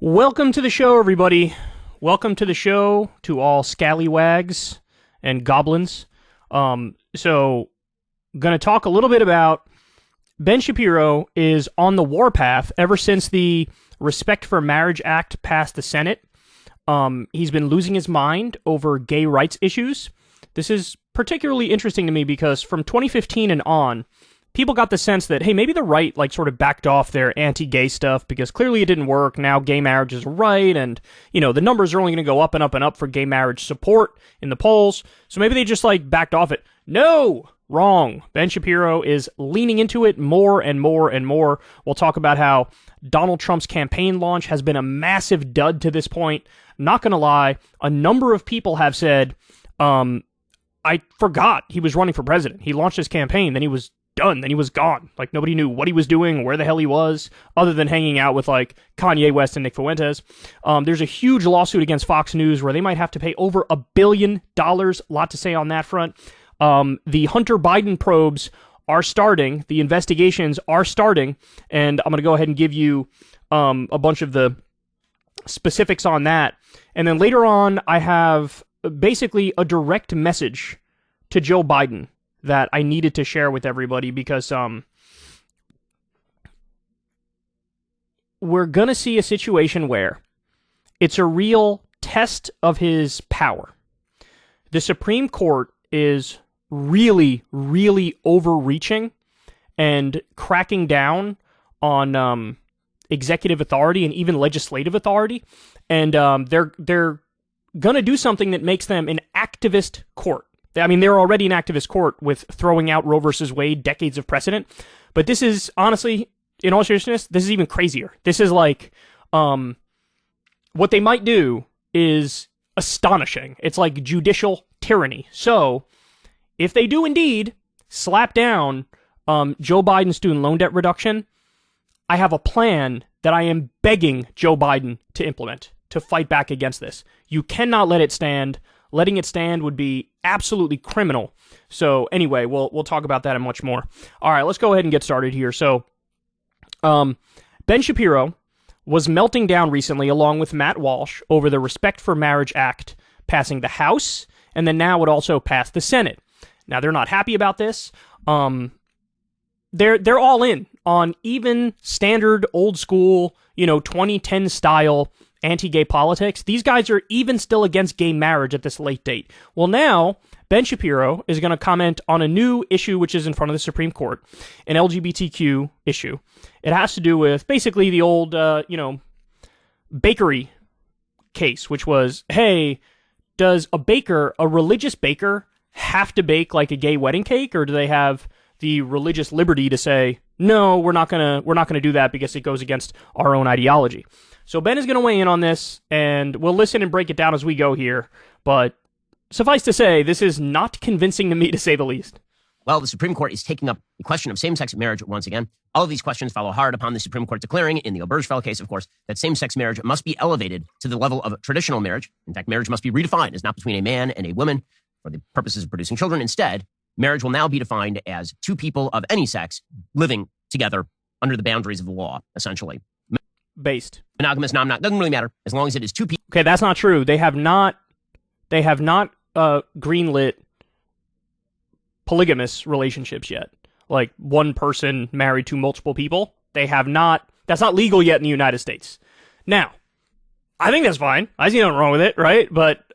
Welcome to the show, everybody. Welcome to the show to all scallywags and goblins. So, going to talk a little bit about Ben Shapiro is on the warpath ever since the Respect for Marriage Act passed the Senate. He's been losing his mind over gay rights issues. This is particularly interesting to me because from 2015 and on, people got the sense that, hey, maybe the right sort of backed off their anti-gay stuff because clearly it didn't work. Now gay marriage is right, and, the numbers are only going to go up and up and up for gay marriage support in the polls. So maybe they just, backed off it. No! Wrong. Ben Shapiro is leaning into it more and more and more. We'll talk about how Donald Trump's campaign launch has been a massive dud to this point. Not going to lie, a number of people have said, I forgot he was running for president. He launched his campaign, then he was done, then he was gone. Nobody knew what he was doing, where the hell he was, other than hanging out with Kanye West and Nick Fuentes. There's a huge lawsuit against Fox News where they might have to pay over $1 billion. A lot to say on that front. The Hunter Biden probes are starting. The investigations are starting, and I'm going to go ahead and give you a bunch of the specifics on that. And then later on, I have basically a direct message to Joe Biden that I needed to share with everybody because we're going to see a situation where it's a real test of his power. The Supreme Court is really, really overreaching and cracking down on executive authority and even legislative authority, and they're going to do something that makes them an activist court. I mean, they're already an activist court with throwing out Roe versus Wade, decades of precedent. But this is, honestly, in all seriousness, this is even crazier. This is what they might do is astonishing. It's like judicial tyranny. So, if they do indeed slap down Joe Biden's student loan debt reduction, I have a plan that I am begging Joe Biden to implement to fight back against this. You cannot let it stand. Letting it stand would be absolutely criminal. So anyway, we'll talk about that and much more. All right, let's go ahead and get started here. So Ben Shapiro was melting down recently along with Matt Walsh over the Respect for Marriage Act passing the House, and then now it also passed the Senate. Now, they're not happy about this. They're all in on even standard old school, 2010 style anti-gay politics. These guys are even still against gay marriage at this late date. Well, now, Ben Shapiro is going to comment on a new issue which is in front of the Supreme Court, an LGBTQ issue. It has to do with basically the old, bakery case, which was, hey, does a religious baker, have to bake like a gay wedding cake, or do they have the religious liberty to say, no, we're not gonna do that because it goes against our own ideology? So Ben is going to weigh in on this, and we'll listen and break it down as we go here. But suffice to say, this is not convincing to me, to say the least. Well, the Supreme Court is taking up the question of same-sex marriage once again. All of these questions follow hard upon the Supreme Court declaring, in the Obergefell case, of course, that same-sex marriage must be elevated to the level of traditional marriage. In fact, marriage must be redefined as not between a man and a woman for the purposes of producing children. Instead, marriage will now be defined as two people of any sex living together under the boundaries of the law, essentially. Based. Monogamous, non-monogamous, doesn't really matter, as long as it is two people. Okay, that's not true. They have not greenlit polygamous relationships yet. Like one person married to multiple people. They have not. That's not legal yet in the United States. Now, I think that's fine. I see nothing wrong with it, right? But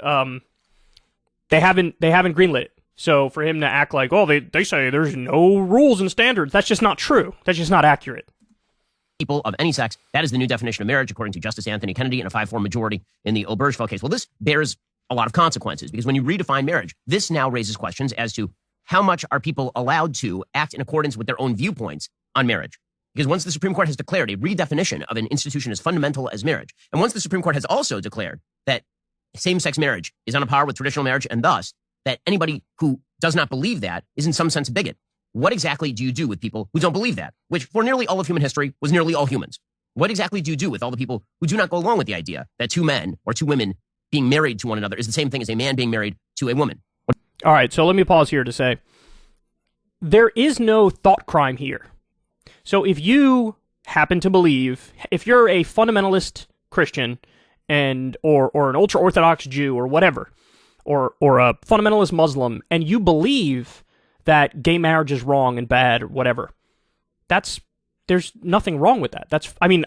they haven't greenlit it. So for him to act like, well, they say there's no rules and standards, that's just not true. That's just not accurate. People of any sex, that is the new definition of marriage, according to Justice Anthony Kennedy in a 5-4 majority in the Obergefell case. Well, this bears a lot of consequences, because when you redefine marriage, this now raises questions as to how much are people allowed to act in accordance with their own viewpoints on marriage. Because once the Supreme Court has declared a redefinition of an institution as fundamental as marriage, and once the Supreme Court has also declared that same-sex marriage is on a par with traditional marriage, and thus that anybody who does not believe that is in some sense a bigot, what exactly do you do with people who don't believe that? Which, for nearly all of human history, was nearly all humans. What exactly do you do with all the people who do not go along with the idea that two men or two women being married to one another is the same thing as a man being married to a woman? All right, so let me pause here to say, there is no thought crime here. So if you happen to believe, if you're a fundamentalist Christian and or an ultra-Orthodox Jew or whatever, or a fundamentalist Muslim, and you believe that gay marriage is wrong and bad or whatever, there's nothing wrong with that.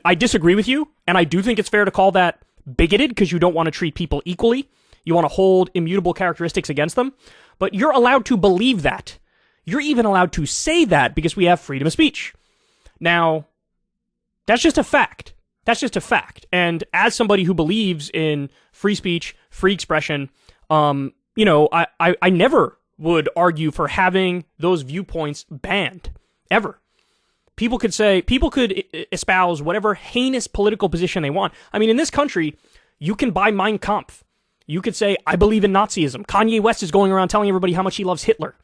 I disagree with you, and I do think it's fair to call that bigoted because you don't want to treat people equally. You want to hold immutable characteristics against them, but you're allowed to believe that. You're even allowed to say that because we have freedom of speech. Now, that's just a fact. That's just a fact. And as somebody who believes in free speech, free expression, I never would argue for having those viewpoints banned, ever. People could espouse whatever heinous political position they want. I mean, in this country, you can buy Mein Kampf. You could say, I believe in Nazism. Kanye West is going around telling everybody how much he loves Hitler.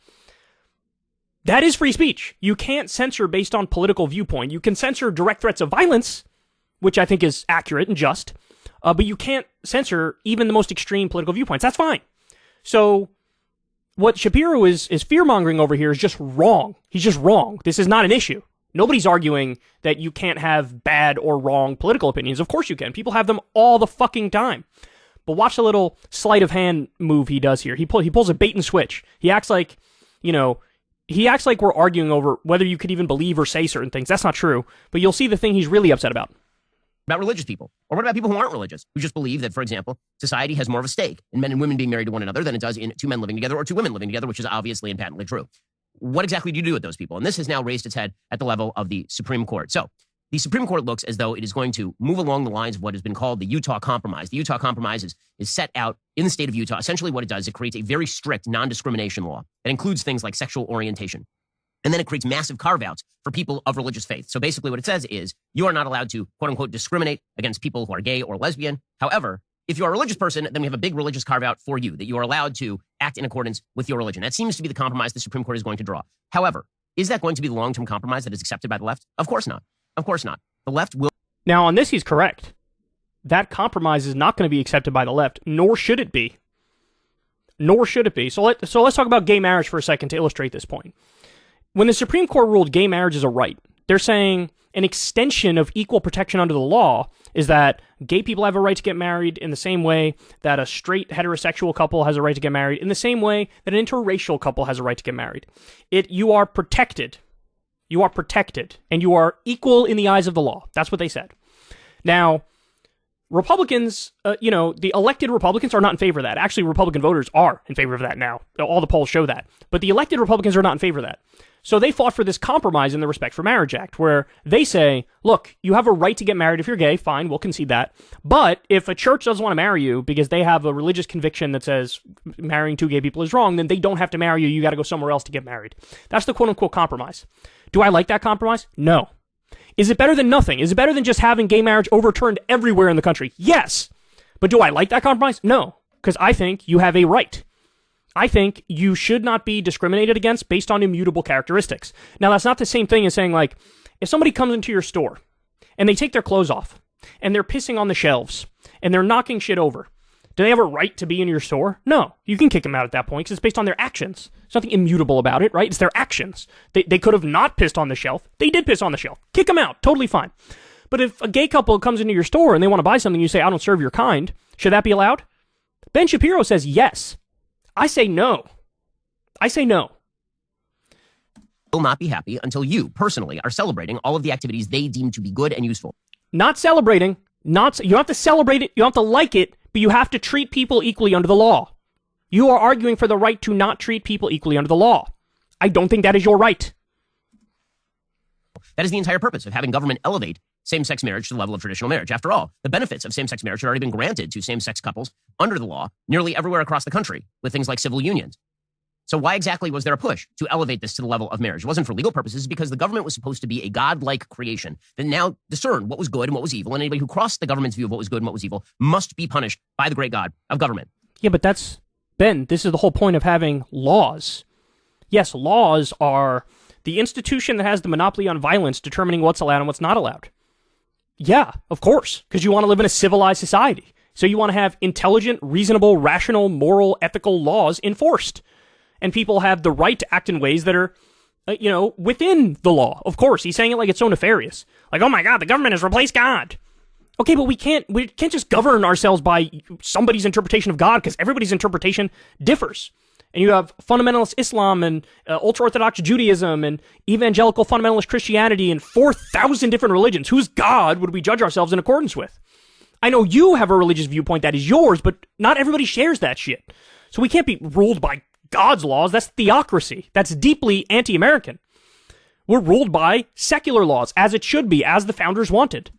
That is free speech. You can't censor based on political viewpoint. You can censor direct threats of violence, which I think is accurate and just, but you can't censor even the most extreme political viewpoints. That's fine. So what Shapiro is fear-mongering over here is just wrong. He's just wrong. This is not an issue. Nobody's arguing that you can't have bad or wrong political opinions. Of course you can. People have them all the fucking time. But watch the little sleight of hand move he does here. He pulls a bait and switch. He acts like we're arguing over whether you could even believe or say certain things. That's not true. But you'll see the thing he's really upset about. About religious people? Or what about people who aren't religious, who just believe that, for example, society has more of a stake in men and women being married to one another than it does in two men living together or two women living together, which is obviously and patently true. What exactly do you do with those people? And this has now raised its head at the level of the Supreme Court. So the Supreme Court looks as though it is going to move along the lines of what has been called the Utah Compromise. The Utah Compromise is set out in the state of Utah. Essentially what it does is it creates a very strict non-discrimination law that includes things like sexual orientation. And then it creates massive carve-outs for people of religious faith. So basically what it says is you are not allowed to, quote-unquote, discriminate against people who are gay or lesbian. However, if you are a religious person, then we have a big religious carve-out for you, that you are allowed to act in accordance with your religion. That seems to be the compromise the Supreme Court is going to draw. However, is that going to be the long-term compromise that is accepted by the left? Of course not. Of course not. The left will... Now, on this, he's correct. That compromise is not going to be accepted by the left, nor should it be. Nor should it be. So let's talk about gay marriage for a second to illustrate this point. When the Supreme Court ruled gay marriage is a right, they're saying an extension of equal protection under the law is that gay people have a right to get married in the same way that a straight heterosexual couple has a right to get married, in the same way that an interracial couple has a right to get married. You are protected. You are protected, and you are equal in the eyes of the law. That's what they said. Now, Republicans, the elected Republicans are not in favor of that. Actually, Republican voters are in favor of that now. All the polls show that. But the elected Republicans are not in favor of that. So they fought for this compromise in the Respect for Marriage Act, where they say, look, you have a right to get married if you're gay, fine, we'll concede that. But if a church doesn't want to marry you because they have a religious conviction that says marrying two gay people is wrong, then they don't have to marry you, you got to go somewhere else to get married. That's the quote-unquote compromise. Do I like that compromise? No. Is it better than nothing? Is it better than just having gay marriage overturned everywhere in the country? Yes. But do I like that compromise? No. Because I think you have a right. I think you should not be discriminated against based on immutable characteristics. Now, that's not the same thing as saying, like, if somebody comes into your store and they take their clothes off and they're pissing on the shelves and they're knocking shit over, do they have a right to be in your store? No. You can kick them out at that point because it's based on their actions. There's nothing immutable about it, right? It's their actions. They could have not pissed on the shelf. They did piss on the shelf. Kick them out. Totally fine. But if a gay couple comes into your store and they want to buy something, you say, I don't serve your kind, should that be allowed? Ben Shapiro says yes. I say no. I say no. Will not be happy until you, personally, are celebrating all of the activities they deem to be good and useful. Not celebrating. You don't have to celebrate it. You don't have to like it, but you have to treat people equally under the law. You are arguing for the right to not treat people equally under the law. I don't think that is your right. That is the entire purpose of having government elevate same-sex marriage to the level of traditional marriage. After all, the benefits of same-sex marriage have already been granted to same-sex couples under the law nearly everywhere across the country with things like civil unions. So why exactly was there a push to elevate this to the level of marriage? It wasn't for legal purposes, because the government was supposed to be a godlike creation that now discerned what was good and what was evil, and anybody who crossed the government's view of what was good and what was evil must be punished by the great God of government. Yeah, but Ben, this is the whole point of having laws. Yes, laws are the institution that has the monopoly on violence determining what's allowed and what's not allowed. Yeah, of course, because you want to live in a civilized society. So you want to have intelligent, reasonable, rational, moral, ethical laws enforced. And people have the right to act in ways that are, within the law. Of course, he's saying it like it's so nefarious. Like, oh my God, the government has replaced God. Okay, but we can't just govern ourselves by somebody's interpretation of God, because everybody's interpretation differs. And you have fundamentalist Islam and ultra-Orthodox Judaism and evangelical fundamentalist Christianity and 4,000 different religions. Whose God would we judge ourselves in accordance with? I know you have a religious viewpoint that is yours, but not everybody shares that shit. So we can't be ruled by God's laws. That's theocracy. That's deeply anti-American. We're ruled by secular laws, as it should be, as the founders wanted.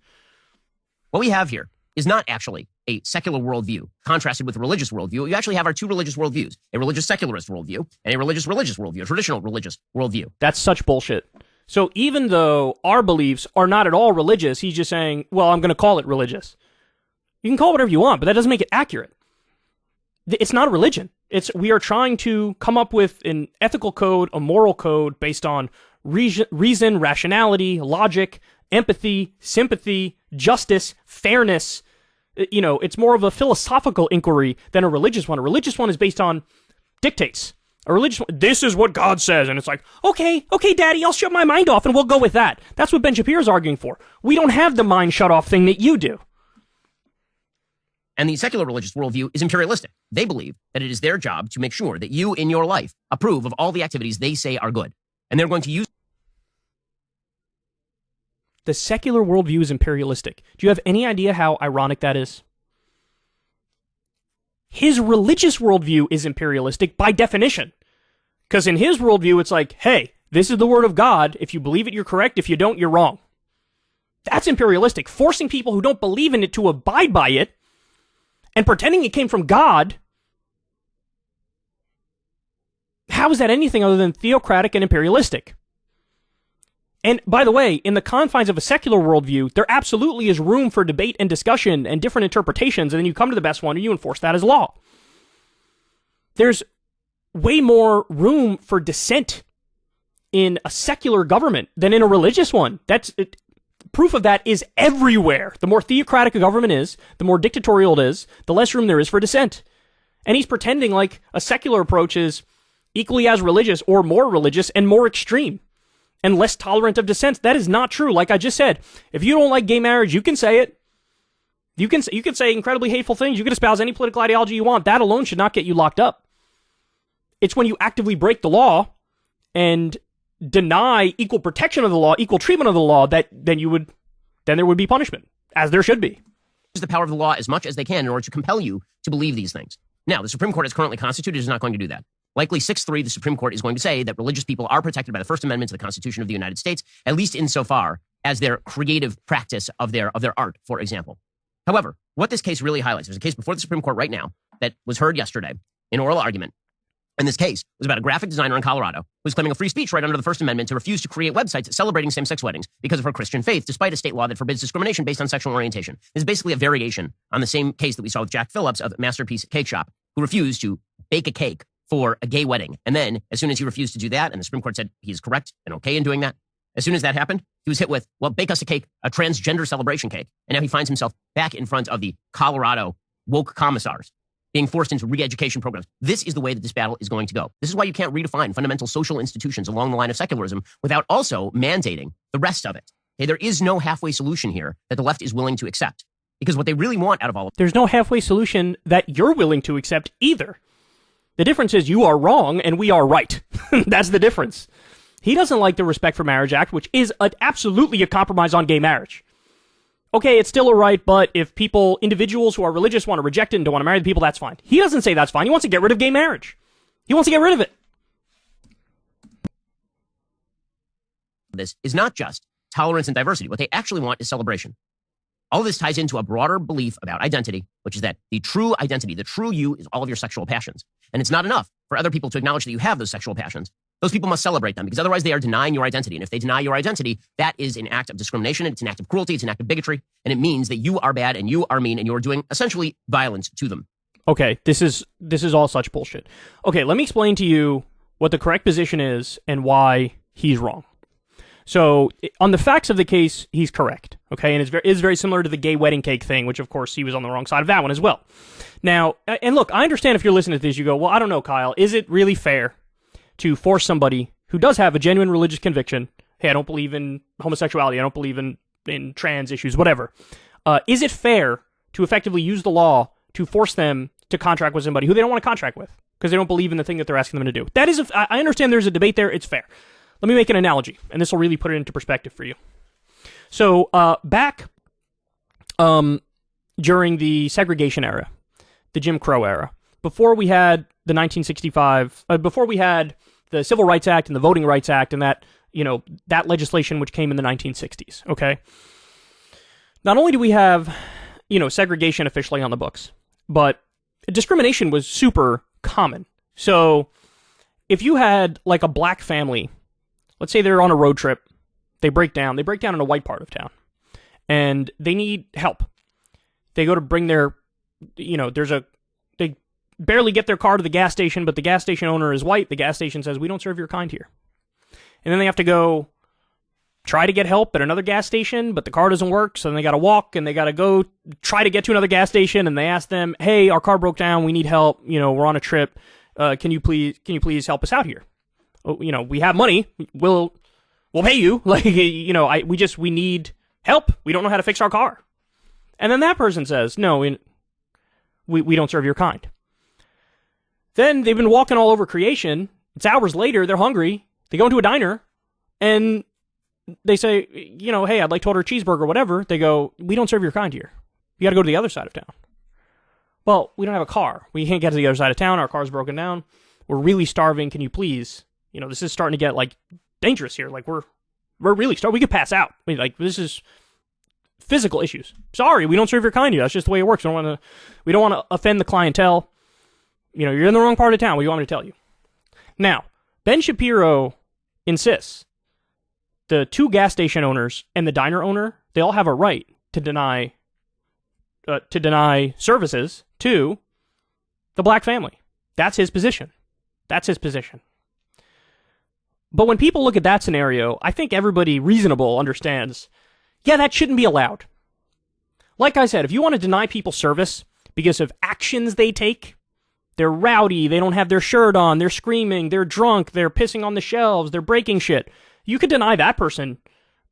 What we have here is not actually a secular worldview contrasted with a religious worldview. You actually have our two religious worldviews, a religious secularist worldview and a religious worldview, a traditional religious worldview. That's such bullshit. So even though our beliefs are not at all religious, he's just saying, well, I'm going to call it religious. You can call it whatever you want, but that doesn't make it accurate. It's not a religion. We are trying to come up with an ethical code, a moral code based on reason, rationality, logic, empathy, sympathy, justice, fairness. You know, it's more of a philosophical inquiry than a religious one. A religious one is based on dictates. A religious one, this is what God says, and it's like, okay, Daddy, I'll shut my mind off, and we'll go with that. That's what Ben Shapiro's arguing for. We don't have the mind shut off thing that you do. And the secular religious worldview is imperialistic. They believe that it is their job to make sure that you in your life approve of all the activities they say are good. And they're going to use... The secular worldview is imperialistic. Do you have any idea how ironic that is? His religious worldview is imperialistic by definition. Because in his worldview, it's like, hey, this is the word of God. If you believe it, you're correct. If you don't, you're wrong. That's imperialistic. Forcing people who don't believe in it to abide by it and pretending it came from God. How is that anything other than theocratic and imperialistic? And by the way, in the confines of a secular worldview, there absolutely is room for debate and discussion and different interpretations, and then you come to the best one and you enforce that as law. There's way more room for dissent in a secular government than in a religious one. Proof of that is everywhere. The more theocratic a government is, the more dictatorial it is, the less room there is for dissent. And he's pretending like a secular approach is equally as religious or more religious and more extreme and less tolerant of dissent. That is not true. Like I just said, if you don't like gay marriage, you can say it. You can say incredibly hateful things. You can espouse any political ideology you want. That alone should not get you locked up. It's when you actively break the law and deny equal protection of the law, equal treatment of the law, that then there would be punishment, as there should be. Use the power of the law as much as they can in order to compel you to believe these things. Now, the Supreme Court as currently constituted is not going to do that. Likely 6-3, the Supreme Court is going to say that religious people are protected by the First Amendment to the Constitution of the United States, at least insofar as their creative practice of their art, for example. However, what this case really highlights, there's a case before the Supreme Court right now that was heard yesterday in oral argument. And this case was about a graphic designer in Colorado who was claiming a free speech right under the First Amendment to refuse to create websites celebrating same-sex weddings because of her Christian faith, despite a state law that forbids discrimination based on sexual orientation. This is basically a variation on the same case that we saw with Jack Phillips of Masterpiece Cake Shop, who refused to bake a cake for a gay wedding. And then, as soon as he refused to do that, and the Supreme Court said he is correct and okay in doing that, as soon as that happened, he was hit with, well, bake us a cake, a transgender celebration cake. And now he finds himself back in front of the Colorado woke commissars, being forced into re-education programs. This is the way that this battle is going to go. This is why you can't redefine fundamental social institutions along the line of secularism without also mandating the rest of it. Okay, there is no halfway solution here that the left is willing to accept. Because what they really want out of all of there's no halfway solution that you're willing to accept either. The difference is you are wrong and we are right. That's the difference. He doesn't like the Respect for Marriage Act, which is absolutely a compromise on gay marriage. Okay, it's still a right, but if individuals who are religious want to reject it and don't want to marry the people, that's fine. He doesn't say that's fine. He wants to get rid of gay marriage. He wants to get rid of it. This is not just tolerance and diversity. What they actually want is celebration. All of this ties into a broader belief about identity, which is that the true identity, the true you, is all of your sexual passions. And it's not enough for other people to acknowledge that you have those sexual passions. Those people must celebrate them because otherwise they are denying your identity. And if they deny your identity, that is an act of discrimination. It's an act of cruelty. It's an act of bigotry. And it means that you are bad and you are mean and you're doing essentially violence to them. Okay, this is all such bullshit. Okay, let me explain to you what the correct position is and why he's wrong. So on the facts of the case, he's correct. Okay, and it's very similar to the gay wedding cake thing, which of course he was on the wrong side of that one as well. Now, and look, I understand if you're listening to this, you go, well, I don't know, Kyle, is it really fair to force somebody who does have a genuine religious conviction, hey, I don't believe in homosexuality, I don't believe in trans issues, whatever, Is it fair to effectively use the law to force them to contract with somebody who they don't want to contract with because they don't believe in the thing that they're asking them to do? That is, I understand there's a debate there. It's fair. Let me make an analogy, and this will really put it into perspective for you. So back during the segregation era, the Jim Crow era, before we had the 1965, before we had the Civil Rights Act and the Voting Rights Act and that, that legislation which came in the 1960s, okay? Not only do we have, segregation officially on the books, but discrimination was super common. So if you had like a black family, let's say they're on a road trip, they break down in a white part of town, and they need help. They go to bring their, they barely get their car to the gas station, but the gas station owner is white. The gas station says, "We don't serve your kind here." And then they have to go try to get help at another gas station, but the car doesn't work, so then they got to walk, and they got to go try to get to another gas station, and they ask them, "Hey, our car broke down. We need help. We're on a trip. Can you please help us out here? Oh, we have money. We'll pay you. We need help. We don't know how to fix our car." And then that person says, "No, we don't serve your kind." Then they've been walking all over creation. It's hours later. They're hungry. They go into a diner, and they say, "Hey, I'd like to order a cheeseburger or whatever." They go, "We don't serve your kind here. You got to go to the other side of town." "Well, we don't have a car. We can't get to the other side of town. Our car's broken down. We're really starving. Can you please? This is starting to get dangerous here. We're really starving. We could pass out. This is physical issues. Sorry, we don't serve your kind here. That's just the way it works. We don't want to offend the clientele. You're in the wrong part of town. What do you want me to tell you?" Now, Ben Shapiro insists the two gas station owners and the diner owner, they all have a right to deny services to the black family. That's his position. But when people look at that scenario, I think everybody reasonable understands, yeah, that shouldn't be allowed. Like I said, if you want to deny people service because of actions they take, they're rowdy, they don't have their shirt on, they're screaming, they're drunk, they're pissing on the shelves, they're breaking shit, you could deny that person,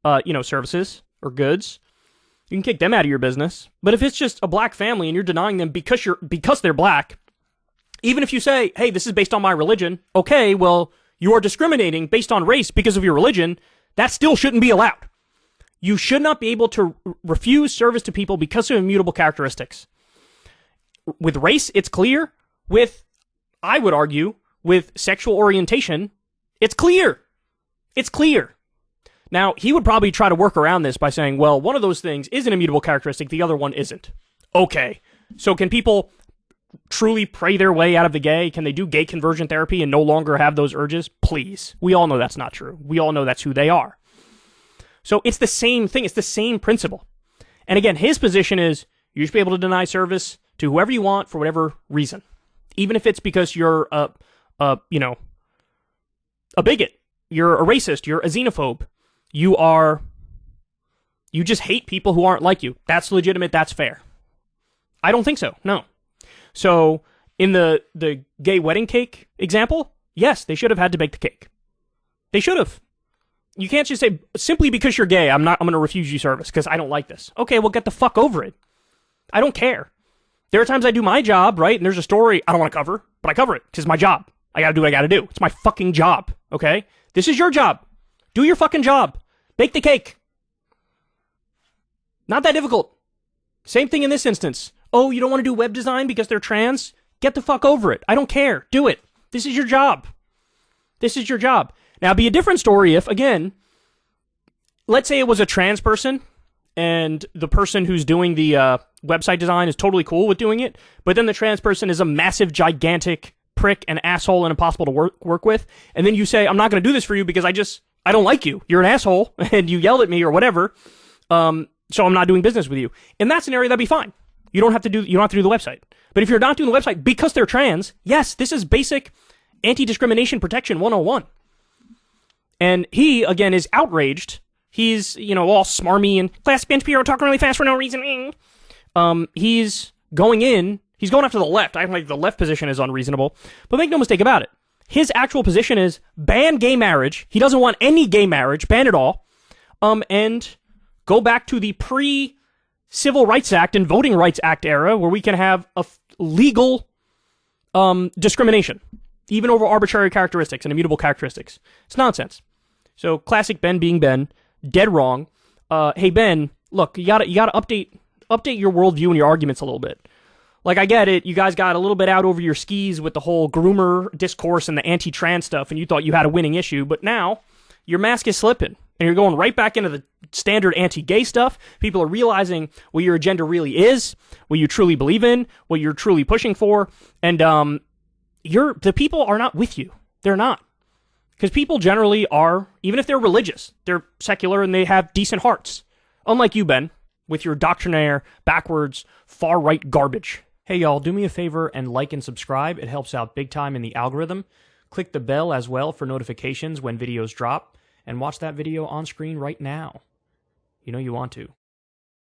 services or goods. You can kick them out of your business. But if it's just a black family and you're denying them because they're black, even if you say, "Hey, this is based on my religion," okay, well, you are discriminating based on race because of your religion, that still shouldn't be allowed. You should not be able to refuse service to people because of immutable characteristics. With race, it's clear. I would argue, with sexual orientation, it's clear. It's clear. Now, he would probably try to work around this by saying, well, one of those things is an immutable characteristic, the other one isn't. Okay, so can people truly pray their way out of the gay? Can they do gay conversion therapy and no longer have those urges? Please. We all know that's not true. We all know that's who they are. So it's the same thing. It's the same principle. And again, his position is you should be able to deny service to whoever you want for whatever reason. Even if it's because you're a bigot, you're a racist, you're a xenophobe, you just hate people who aren't like you. That's legitimate, that's fair. I don't think so, no. So, in the gay wedding cake example, yes, they should have had to bake the cake. They should have. You can't just say, simply because you're gay, I'm going to refuse you service because I don't like this. Okay, well, get the fuck over it. I don't care. There are times I do my job, right? And there's a story I don't want to cover, but I cover it because it's my job. I got to do what I got to do. It's my fucking job, okay? This is your job. Do your fucking job. Bake the cake. Not that difficult. Same thing in this instance. Oh, you don't want to do web design because they're trans? Get the fuck over it. I don't care. Do it. This is your job. This is your job. Now, it'd be a different story if, again, let's say it was a trans person and the person who's doing the website design is totally cool with doing it, but then the trans person is a massive, gigantic prick and asshole and impossible to work with, and then you say, "I'm not going to do this for you because I don't like you. You're an asshole, and you yelled at me or whatever, so I'm not doing business with you." In that scenario, that'd be fine. You don't have to do the website. But if you're not doing the website because they're trans, yes, this is basic anti-discrimination protection 101. And he, again, is outraged. He's, all smarmy and class Ben Shapiro talking really fast for no reason. He's going after the left. I think the left position is unreasonable. But make no mistake about it. His actual position is ban gay marriage. He doesn't want any gay marriage, ban it all. And go back to the Civil Rights Act and Voting Rights Act era where we can have a legal discrimination, even over arbitrary characteristics and immutable characteristics. It's nonsense. So classic Ben being Ben, dead wrong. Hey Ben, look, you gotta update your worldview and your arguments a little bit. Like, I get it, you guys got a little bit out over your skis with the whole groomer discourse and the anti-trans stuff, and you thought you had a winning issue, but now your mask is slipping, and you're going right back into the standard anti-gay stuff. People are realizing what your agenda really is, what you truly believe in, what you're truly pushing for, and the people are not with you. They're not. Because people generally are, even if they're religious, they're secular and they have decent hearts. Unlike you, Ben, with your doctrinaire, backwards, far-right garbage. Hey y'all, do me a favor and like and subscribe. It helps out big time in the algorithm. Click the bell as well for notifications when videos drop, and watch that video on screen right now. You know you want to.